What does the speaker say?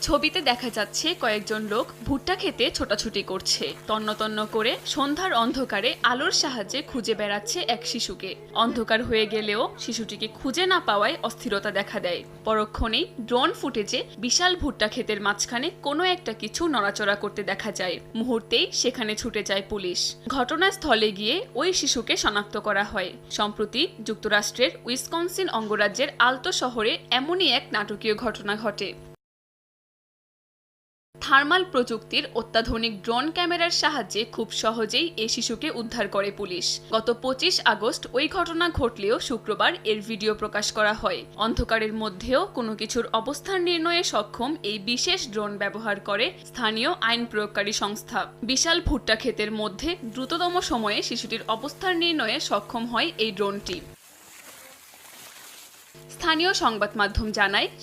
ছবিতে দেখা যাচ্ছে কয়েকজন লোক ভুট্টা খেতে ছোটাছুটি করছে। তন্ন তন্ন করে সন্ধ্যার অন্ধকারে আলোর সাহায্যে খুঁজে বেড়াচ্ছে এক শিশুকে। অন্ধকার হয়ে গেলেও শিশুটিকে খুঁজে না পাওয়ায় অস্থিরতা দেখা দেয়। পরক্ষণেই ড্রোন ফুটেজে বিশাল ভুট্টা ক্ষেতের মাঝখানে কোনো একটা কিছু নড়াচড়া করতে দেখা যায়। মুহূর্তেই সেখানে ছুটে যায় পুলিশ। ঘটনাস্থলে গিয়ে ওই শিশুকে শনাক্ত করা হয়। সম্প্রতি যুক্তরাষ্ট্রের উইসকনসিন অঙ্গরাজ্যের আলতো শহরে এমনই এক নাটকীয় ঘটনা ঘটে। থার্মাল প্রযুক্তির অত্যাধুনিক ড্রোন ক্যামেরার সাহায্যে খুব সহজেই এই শিশুকে উদ্ধার করে পুলিশ। গত 25 আগস্ট ওই ঘটনা ঘটলেও শুক্রবার এর ভিডিও প্রকাশ করা হয়। অন্ধকারের মধ্যেও কোনো কিছুর অবস্থান নির্ণয়ে সক্ষম এই বিশেষ ড্রোন ব্যবহার করে স্থানীয় আইন প্রয়োগকারী সংস্থা। বিশাল ভুট্টা ক্ষেতের মধ্যে দ্রুততম সময়ে শিশুটির অবস্থান নির্ণয়ে সক্ষম হয় এই ড্রোনটি। স্থানীয় সংবাদ মাধ্যম জানায়,